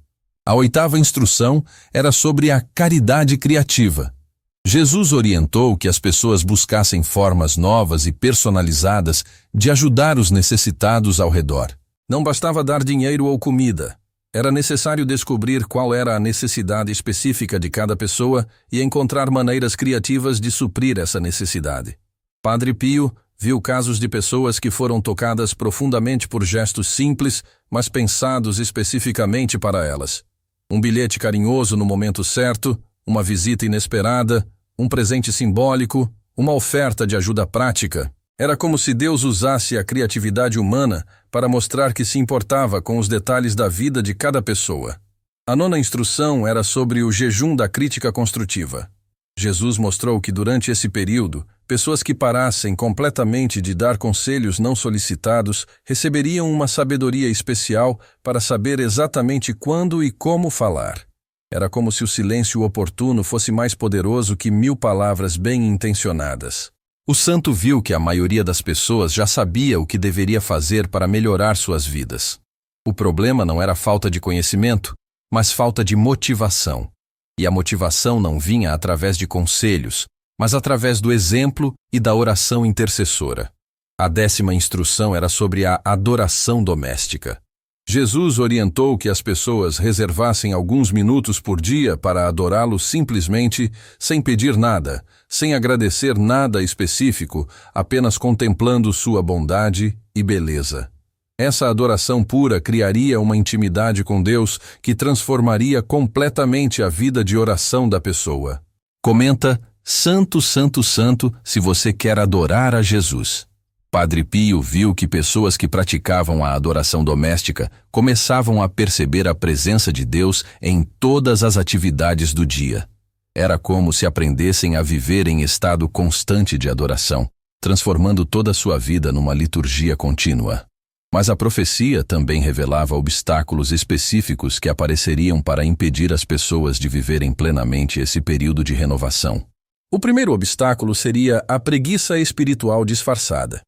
A oitava instrução era sobre a caridade criativa. Jesus orientou que as pessoas buscassem formas novas e personalizadas de ajudar os necessitados ao redor. Não bastava dar dinheiro ou comida. Era necessário descobrir qual era a necessidade específica de cada pessoa e encontrar maneiras criativas de suprir essa necessidade. Padre Pio viu casos de pessoas que foram tocadas profundamente por gestos simples, mas pensados especificamente para elas. Um bilhete carinhoso no momento certo, uma visita inesperada, um presente simbólico, uma oferta de ajuda prática. Era como se Deus usasse a criatividade humana para mostrar que se importava com os detalhes da vida de cada pessoa. A nona instrução era sobre o jejum da crítica construtiva. Jesus mostrou que durante esse período, pessoas que parassem completamente de dar conselhos não solicitados receberiam uma sabedoria especial para saber exatamente quando e como falar. Era como se o silêncio oportuno fosse mais poderoso que 1000 palavras bem intencionadas. O santo viu que a maioria das pessoas já sabia o que deveria fazer para melhorar suas vidas. O problema não era falta de conhecimento, mas falta de motivação. E a motivação não vinha através de conselhos, mas através do exemplo e da oração intercessora. A 10ª instrução era sobre a adoração doméstica. Jesus orientou que as pessoas reservassem alguns minutos por dia para adorá-lo simplesmente, sem pedir nada, sem agradecer nada específico, apenas contemplando sua bondade e beleza. Essa adoração pura criaria uma intimidade com Deus que transformaria completamente a vida de oração da pessoa. Comenta: Santo, Santo, Santo, se você quer adorar a Jesus. Padre Pio viu que pessoas que praticavam a adoração doméstica começavam a perceber a presença de Deus em todas as atividades do dia. Era como se aprendessem a viver em estado constante de adoração, transformando toda a sua vida numa liturgia contínua. Mas a profecia também revelava obstáculos específicos que apareceriam para impedir as pessoas de viverem plenamente esse período de renovação. O primeiro obstáculo seria a preguiça espiritual disfarçada.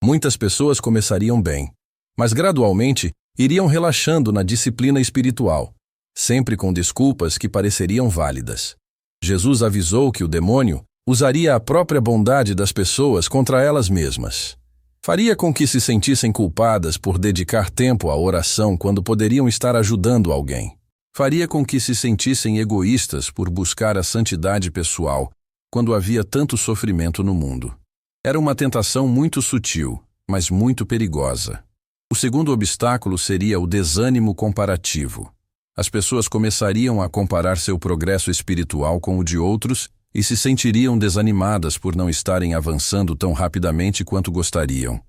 Muitas pessoas começariam bem, mas gradualmente iriam relaxando na disciplina espiritual, sempre com desculpas que pareceriam válidas. Jesus avisou que o demônio usaria a própria bondade das pessoas contra elas mesmas. Faria com que se sentissem culpadas por dedicar tempo à oração quando poderiam estar ajudando alguém. Faria com que se sentissem egoístas por buscar a santidade pessoal quando havia tanto sofrimento no mundo. Era uma tentação muito sutil, mas muito perigosa. O segundo obstáculo seria o desânimo comparativo. As pessoas começariam a comparar seu progresso espiritual com o de outros e se sentiriam desanimadas por não estarem avançando tão rapidamente quanto gostariam.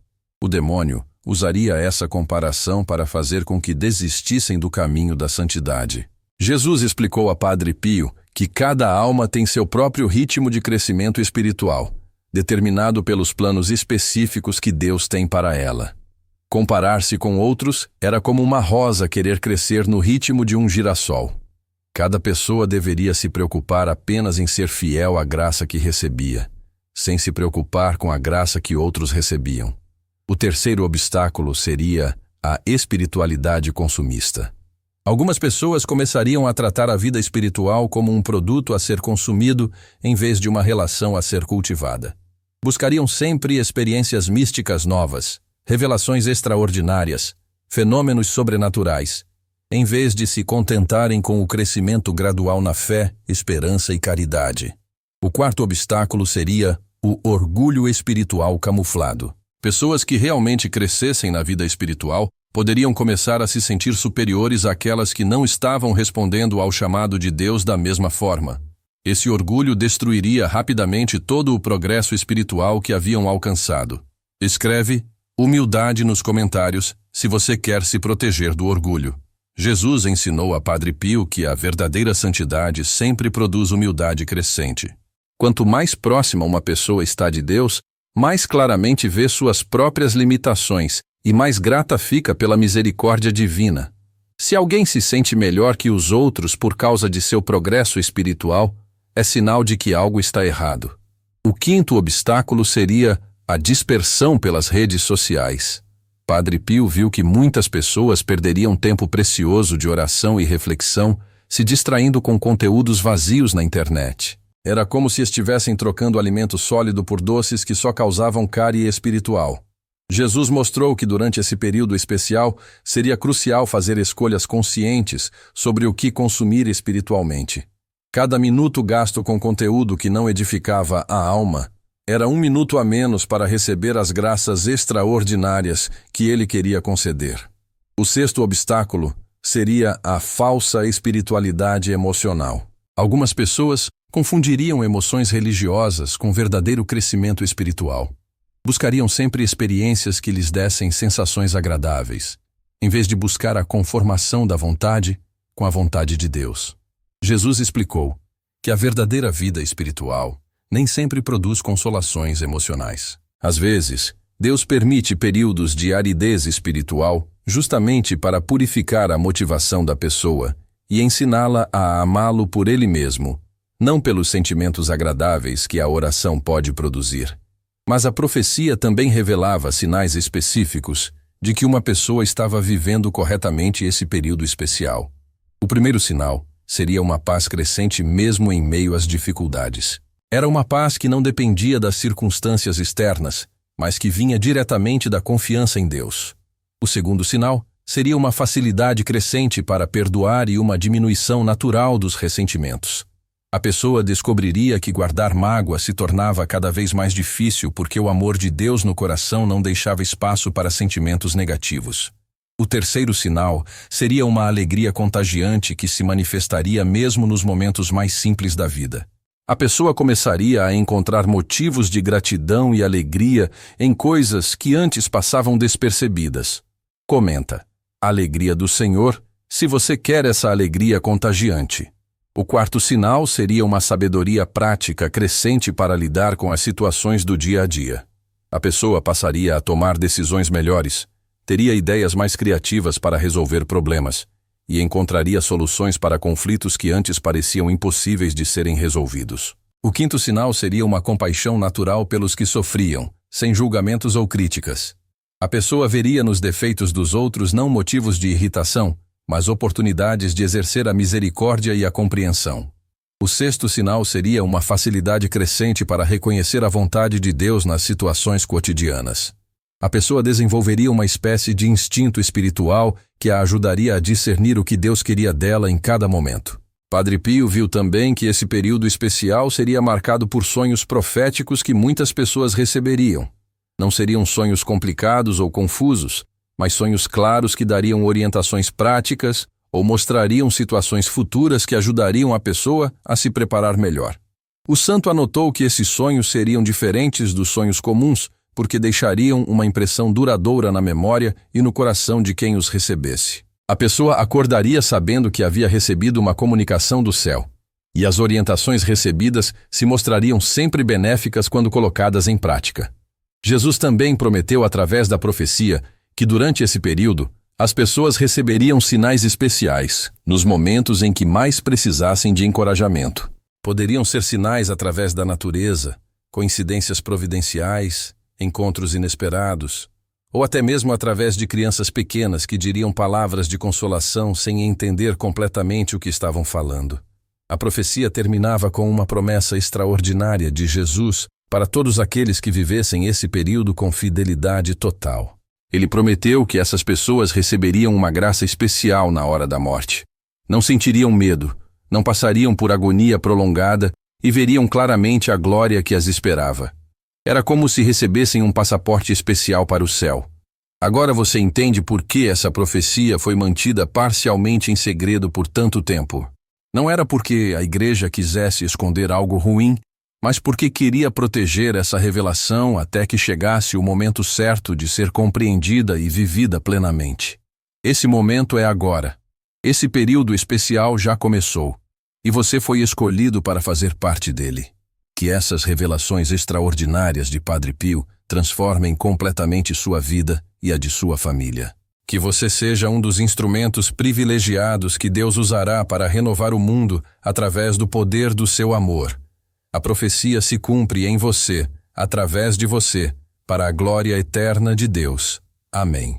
O demônio usaria essa comparação para fazer com que desistissem do caminho da santidade. Jesus explicou a Padre Pio que cada alma tem seu próprio ritmo de crescimento espiritual, determinado pelos planos específicos que Deus tem para ela. Comparar-se com outros era como uma rosa querer crescer no ritmo de um girassol. Cada pessoa deveria se preocupar apenas em ser fiel à graça que recebia, sem se preocupar com a graça que outros recebiam. O terceiro obstáculo seria a espiritualidade consumista. Algumas pessoas começariam a tratar a vida espiritual como um produto a ser consumido em vez de uma relação a ser cultivada. Buscariam sempre experiências místicas novas, revelações extraordinárias, fenômenos sobrenaturais, em vez de se contentarem com o crescimento gradual na fé, esperança e caridade. O quarto obstáculo seria o orgulho espiritual camuflado. Pessoas que realmente crescessem na vida espiritual poderiam começar a se sentir superiores àquelas que não estavam respondendo ao chamado de Deus da mesma forma. Esse orgulho destruiria rapidamente todo o progresso espiritual que haviam alcançado. Escreve humildade nos comentários se você quer se proteger do orgulho. Jesus ensinou a Padre Pio que a verdadeira santidade sempre produz humildade crescente. Quanto mais próxima uma pessoa está de Deus, mais claramente vê suas próprias limitações e mais grata fica pela misericórdia divina. Se alguém se sente melhor que os outros por causa de seu progresso espiritual, é sinal de que algo está errado. O quinto obstáculo seria a dispersão pelas redes sociais. Padre Pio viu que muitas pessoas perderiam tempo precioso de oração e reflexão se distraindo com conteúdos vazios na internet. Era como se estivessem trocando alimento sólido por doces que só causavam cárie espiritual. Jesus mostrou que durante esse período especial seria crucial fazer escolhas conscientes sobre o que consumir espiritualmente. Cada minuto gasto com conteúdo que não edificava a alma era um minuto a menos para receber as graças extraordinárias que ele queria conceder. O sexto obstáculo seria a falsa espiritualidade emocional. Algumas pessoas confundiriam emoções religiosas com verdadeiro crescimento espiritual. Buscariam sempre experiências que lhes dessem sensações agradáveis, em vez de buscar a conformação da vontade com a vontade de Deus. Jesus explicou que a verdadeira vida espiritual nem sempre produz consolações emocionais. Às vezes, Deus permite períodos de aridez espiritual justamente para purificar a motivação da pessoa e ensiná-la a amá-lo por ele mesmo, não pelos sentimentos agradáveis que a oração pode produzir. Mas a profecia também revelava sinais específicos de que uma pessoa estava vivendo corretamente esse período especial. O primeiro sinal seria uma paz crescente mesmo em meio às dificuldades. Era uma paz que não dependia das circunstâncias externas, mas que vinha diretamente da confiança em Deus. O segundo sinal seria uma facilidade crescente para perdoar e uma diminuição natural dos ressentimentos. A pessoa descobriria que guardar mágoa se tornava cada vez mais difícil porque o amor de Deus no coração não deixava espaço para sentimentos negativos. O terceiro sinal seria uma alegria contagiante que se manifestaria mesmo nos momentos mais simples da vida. A pessoa começaria a encontrar motivos de gratidão e alegria em coisas que antes passavam despercebidas. Comenta: alegria do Senhor, se você quer essa alegria contagiante. O quarto sinal seria uma sabedoria prática crescente para lidar com as situações do dia a dia. A pessoa passaria a tomar decisões melhores, teria ideias mais criativas para resolver problemas e encontraria soluções para conflitos que antes pareciam impossíveis de serem resolvidos. O quinto sinal seria uma compaixão natural pelos que sofriam, sem julgamentos ou críticas. A pessoa veria nos defeitos dos outros não motivos de irritação, mas oportunidades de exercer a misericórdia e a compreensão. O sexto sinal seria uma facilidade crescente para reconhecer a vontade de Deus nas situações cotidianas. A pessoa desenvolveria uma espécie de instinto espiritual que a ajudaria a discernir o que Deus queria dela em cada momento. Padre Pio viu também que esse período especial seria marcado por sonhos proféticos que muitas pessoas receberiam. Não seriam sonhos complicados ou confusos, mas sonhos claros que dariam orientações práticas ou mostrariam situações futuras que ajudariam a pessoa a se preparar melhor. O santo anotou que esses sonhos seriam diferentes dos sonhos comuns, porque deixariam uma impressão duradoura na memória e no coração de quem os recebesse. A pessoa acordaria sabendo que havia recebido uma comunicação do céu, e as orientações recebidas se mostrariam sempre benéficas quando colocadas em prática. Jesus também prometeu através da profecia que durante esse período as pessoas receberiam sinais especiais nos momentos em que mais precisassem de encorajamento. Poderiam ser sinais através da natureza, coincidências providenciais, encontros inesperados, ou até mesmo através de crianças pequenas que diriam palavras de consolação sem entender completamente o que estavam falando. A profecia terminava com uma promessa extraordinária de Jesus para todos aqueles que vivessem esse período com fidelidade total. Ele prometeu que essas pessoas receberiam uma graça especial na hora da morte. Não sentiriam medo, não passariam por agonia prolongada e veriam claramente a glória que as esperava. Era como se recebessem um passaporte especial para o céu. Agora você entende por que essa profecia foi mantida parcialmente em segredo por tanto tempo. Não era porque a igreja quisesse esconder algo ruim, mas porque queria proteger essa revelação até que chegasse o momento certo de ser compreendida e vivida plenamente. Esse momento é agora. Esse período especial já começou, e você foi escolhido para fazer parte dele. Que essas revelações extraordinárias de Padre Pio transformem completamente sua vida e a de sua família. Que você seja um dos instrumentos privilegiados que Deus usará para renovar o mundo através do poder do seu amor. A profecia se cumpre em você, através de você, para a glória eterna de Deus. Amém.